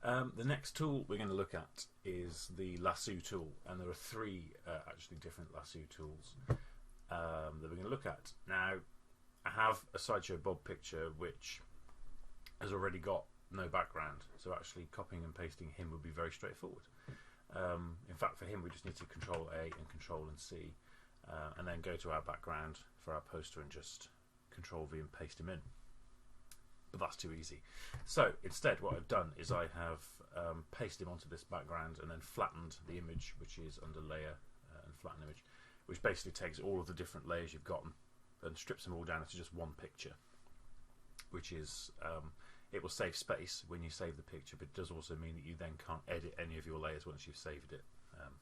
The next tool we're going to look at is the Lasso tool, and there are three actually different Lasso tools that we're going to look at. Now, I have a Sideshow Bob picture which has already got no background, so actually copying and pasting him would be very straightforward. In fact, for him we just need to Control A and Control and C, and then go to our background for our poster and just Control V and paste him in. But that's too easy. So instead what I've done is I have pasted him onto this background and then flattened the image, which is under Layer and Flatten Image, which basically takes all of the different layers you've got and strips them all down into just one picture, which is it will save space when you save the picture, but it does also mean that you then can't edit any of your layers once you've saved it.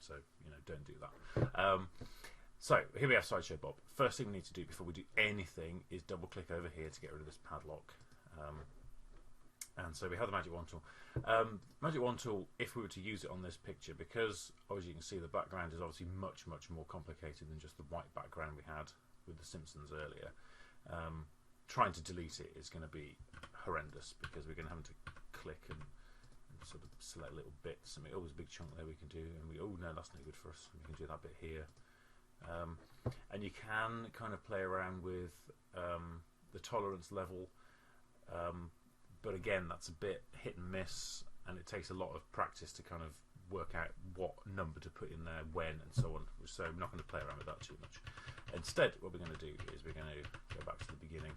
So don't do that. So here we have Sideshow Bob. First thing we need to do before we do anything is double click over here to get rid of this padlock. And so we have the Magic Wand tool. Magic Wand tool, if we were to use it on this picture, because as you can see the background is obviously much more complicated than just the white background we had with the Simpsons earlier. Trying to delete it is going to be horrendous, because we're going to have to click and sort of select little bits. I mean, there's a big chunk there we can do, and oh no, that's no good for us. We can do that bit here. And you can kind of play around with the tolerance level, but again that's a bit hit and miss, and it takes a lot of practice to kind of work out what number to put in there when and so on, so I'm not going to play around with that too much. Instead what we're going to do is we're going to go back to the beginning,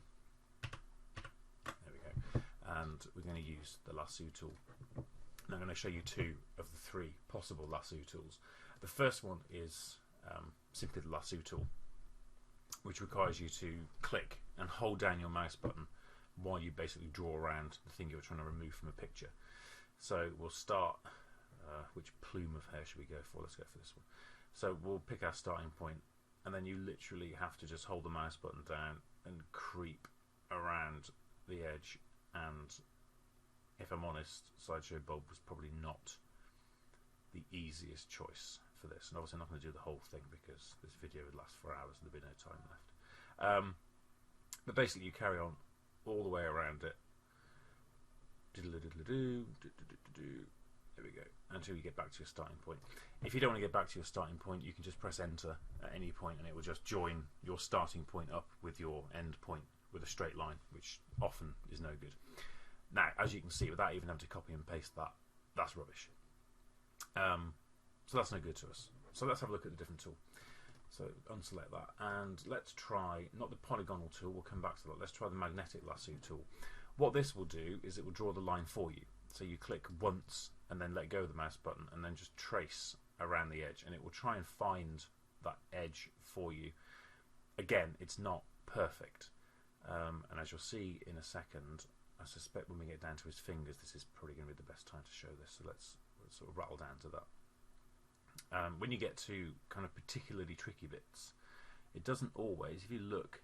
there we go, and we're going to use the Lasso tool. Now I'm going to show you two of the three possible Lasso tools. The first one is simply the Lasso tool, which requires you to click and hold down your mouse button while you basically draw around the thing you're trying to remove from a picture. So we'll start, which plume of hair should we go for? Let's go for this one. So we'll pick our starting point, and then you literally have to just hold the mouse button down and creep around the edge. And if I'm honest, Sideshow Bob was probably not the easiest choice for this, and obviously I'm not going to do the whole thing because this video would last for hours and there'd be no time left. But basically you carry on all the way around it, there we go, until you get back to your starting point. If you don't want to get back to your starting point, you can just press enter at any point and it will just join your starting point up with your end point with a straight line, which often is no good. Now, as you can see, without even having to copy and paste that, that's rubbish. So that's no good to us. So let's have a look at the different tool. So unselect that, and let's try, not the polygonal tool, we'll come back to that, let's try the magnetic lasso tool. What this will do is it will draw the line for you. So you click once and then let go of the mouse button and then just trace around the edge, and it will try and find that edge for you. Again, it's not perfect, and as you'll see in a second, I suspect when we get down to his fingers this is probably going to be the best time to show this, so let's sort of rattle down to that. When you get to kind of particularly tricky bits, it doesn't always, if you look,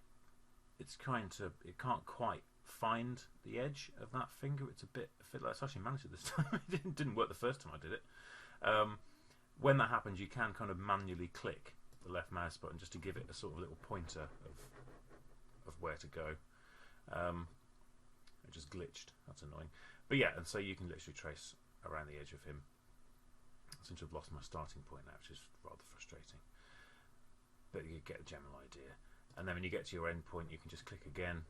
it can't quite find the edge of that finger. It's a bit like, it's actually managed it this time. It didn't work the first time I did it. When that happens, you can kind of manually click the left mouse button just to give it a sort of little pointer of where to go. It just glitched, that's annoying. But yeah, and so you can literally trace around the edge of him. I seem to have lost my starting point now, which is rather frustrating. But you get a general idea. And then when you get to your end point, you can just click again.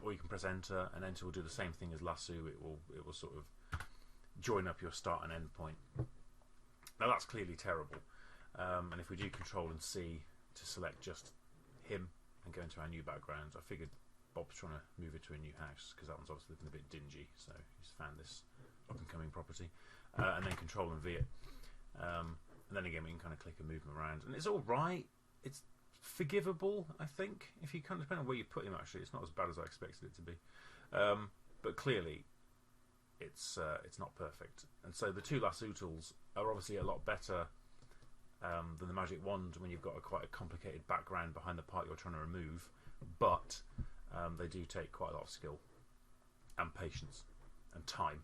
Or you can press enter, and enter will do the same thing as Lasso. It will sort of join up your start and end point. Now that's clearly terrible. And if we do Control and C to select just him and go into our new background, I figured Bob's trying to move it to a new house because that one's obviously looking a bit dingy, so he's found this up and coming property, and then Control and V it, and then again we can kind of click and move him around, and it's all right. It's forgivable, I think, if you kind of depend on where you put him. Actually, it's not as bad as I expected it to be, but clearly it's not perfect. And so the two Lasso tools are obviously a lot better than the Magic Wand when you've got quite a complicated background behind the part you're trying to remove, but they do take quite a lot of skill and patience and time.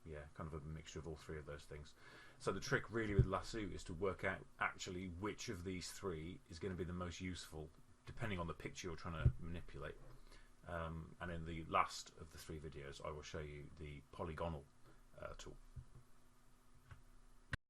Yeah, kind of a mixture of all three of those things. So the trick really with Lasso is to work out actually which of these three is going to be the most useful depending on the picture you're trying to manipulate. And in the last of the 3 videos I will show you the polygonal tool.